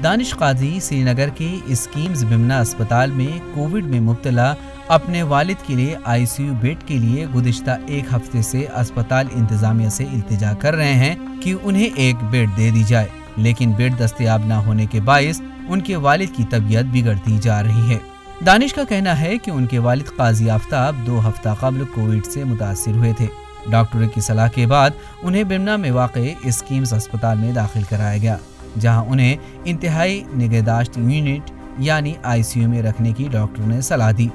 दानिश काजी श्रीनगर के स्कीम्स बिमना अस्पताल में कोविड में मुब्तला अपने वालिद के लिए आईसीयू बेड के लिए गुज़िश्ता एक हफ्ते से अस्पताल इंतजामिया से इल्तिजा कर रहे हैं कि उन्हें एक बेड दे दी जाए, लेकिन बेड दस्तयाब न होने के बाइस उनके वालिद की तबीयत बिगड़ती जा रही है। दानिश का कहना है कि उनके वालिद काजी आफ्ताब 2 हफ्ता कबल कोविड से मुतासिर हुए थे। डॉक्टरों की सलाह के बाद उन्हें बिमना में वाक़े स्कीम्स अस्पताल में दाखिल कराया गया, जहां उन्हें इंतहाई निगहदाश्त यूनिट यानी आईसीयू में रखने की डॉक्टर ने सलाह दी।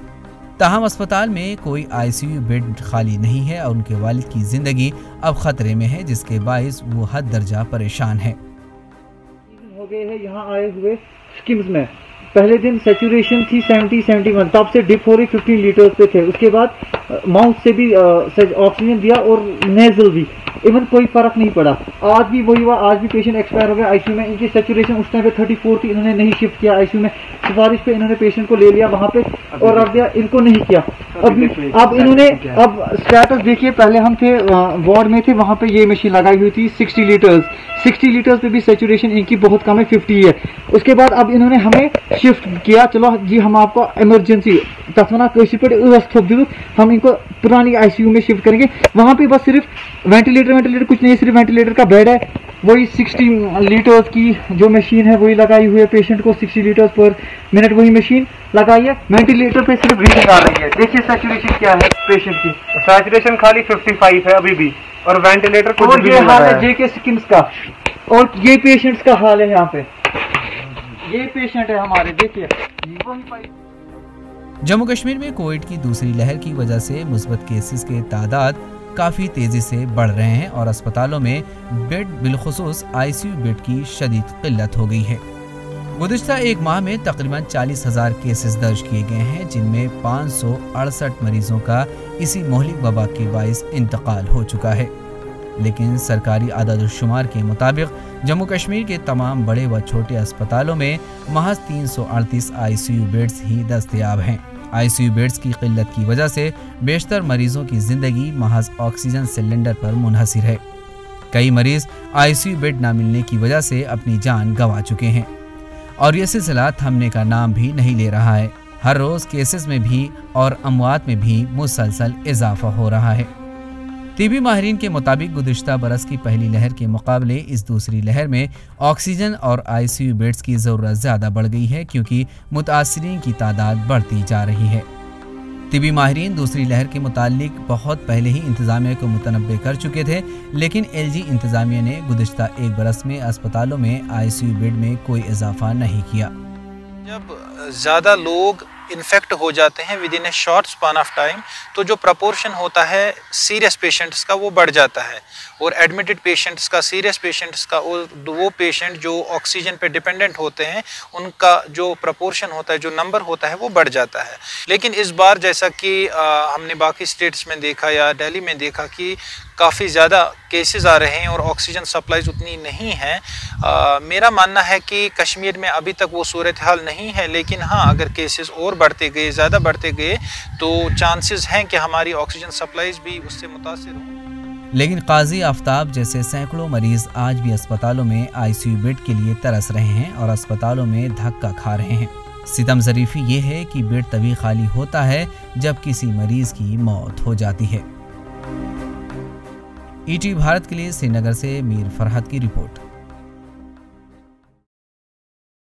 ताहम अस्पताल में कोई आईसीयू बेड खाली नहीं है और उनके वालिद की जिंदगी अब खतरे में है, जिसके बाइस वो हद दर्जा परेशान है। हो गए हैं यहाँ आए हुए स्कीम्स में। पहले दिन सैचुरेशन थी 70-71, तब से डिप हो रही 15 लीटर्स पे थे। उसके बाद माउथ से भी ऑक्सीजन दिया और नेजल भी, इवन कोई फर्क नहीं पड़ा। आज भी वही हुआ, आज भी पेशेंट एक्सपायर हो गया आईसीयू में। इनकी सैचुरेशन उस टाइम पे 34 थी, इन्होंने नहीं शिफ्ट किया आईसीयू में। सिफारिश पे इन्होंने पेशेंट को ले लिया वहाँ पे और रख दिया, इनको नहीं किया। अब इन्होंने अब स्टेटस देखिए, पहले हम थे वार्ड में थे, वहाँ पे ये मशीन लगाई हुई थी 60 लीटर्स पे भी सैचुरेशन इनकी बहुत कम है, 50 है। उसके बाद अब इन्होंने हमें शिफ्ट किया, चलो जी हम आपको इमरजेंसी तथवना कैसी पे हम इनको पुरानी आईसीयू में शिफ्ट करेंगे। वहाँ पे बस सिर्फ वेंटिलेटर कुछ नहीं, सिर्फ वेंटिलेटर का बेड है। वही 60 लीटर्स की जो मशीन है वही लगाई हुई है, पेशेंट को 60 लीटर्स पर मिनट वही मशीन लगाई है। वेंटिलेटर पे सिर्फ ब्रीथिंग आ रही है। देखिए सैचुरेशन क्या है पेशेंट की, सैचुरेशन खाली 55 है अभी भी, और वेंटिलेटर कुछ और भी ये नहीं हाल लगा है जेके स्कीम्स का, और ये पेशेंट्स का हाल है। यहाँ पे ये पेशेंट है हमारे, देखिए। जम्मू कश्मीर में कोविड की दूसरी लहर की वजह से मुस्बत केसेस के तादाद काफ़ी तेज़ी से बढ़ रहे हैं और अस्पतालों में बेड बिलखुसूस आईसीयू बेड की शदीद किल्लत हो गई है। गुज़िश्ता एक माह में तकरीबन 40,000 केसेस दर्ज किए गए हैं, जिनमें 568 मरीजों का इसी मोहलिक वबा के बाइस इंतकाल हो चुका है। लेकिन सरकारी आदाद-ओ-शुमार के मुताबिक जम्मू कश्मीर के तमाम बड़े व छोटे अस्पतालों में महज 338 आईसीयू बेड्स ही दस्तयाब हैं। आईसीयू बेड्स की किल्लत की वजह से बेशतर मरीजों की जिंदगी महज ऑक्सीजन सिलेंडर पर मुनहसिर है। कई मरीज आईसीयू बेड न मिलने की वजह से अपनी जान गंवा चुके हैं और यह सिलसिला थमने का नाम भी नहीं ले रहा है। हर रोज केसेस में भी और अमवात में भी मुसलसल इजाफा हो रहा है। तिबी माहिरीन के मुताबिक गुज़िश्ता बरस की पहली लहर के मुकाबले इस दूसरी लहर में ऑक्सीजन और आईसीयू बेड्स की ज़रूरत ज़्यादा बढ़ गई है, क्योंकि मुतासिरीन की तादाद बढ़ती जा रही है। तिबी माहिरीन दूसरी लहर के मुतालिक बहुत पहले ही इंतज़ामिया को मुतनब्बे कर चुके थे, लेकिन एलजी इंतज़ामिया ने गुज़िश्ता एक बरस में अस्पतालों में आईसीयू बेड में कोई इजाफा नहीं किया। जब ज़्यादा लोग इन्फेक्ट हो जाते हैं with in A short span of time, तो जो प्रपोर्शन होता है सीरियस पेशेंट्स का वो बढ़ जाता है, और एडमिटेड पेशेंट्स का, सीरियस पेशेंट्स का, और वो पेशेंट जो ऑक्सीजन पे डिपेंडेंट होते हैं उनका जो प्रपोर्शन होता है, जो नंबर होता है वो बढ़ जाता है। लेकिन इस बार जैसा कि हमने बाकी स्टेट्स में देखा या दिल्ली में देखा कि काफ़ी ज़्यादा केसेस आ रहे हैं और ऑक्सीजन सप्लाईज उतनी नहीं है। मेरा मानना है कि कश्मीर में अभी तक वो सूरत हाल नहीं है, लेकिन हाँ, अगर केसेस और बढ़ते गए, ज़्यादा बढ़ते गए, तो चांसेस हैं कि हमारी ऑक्सीजन सप्लाईज भी उससे मुतासिर हों। लेकिन काजी आफ्ताब जैसे सैकड़ों मरीज आज भी अस्पतालों में आईसीयू बेड के लिए तरस रहे हैं और अस्पतालों में धक्का खा रहे हैं। सितम ज़रीफ़ी ये है कि बेड तभी खाली होता है जब किसी मरीज की मौत हो जाती है। ईटी भारत के लिए श्रीनगर से मीर फरहत की रिपोर्ट।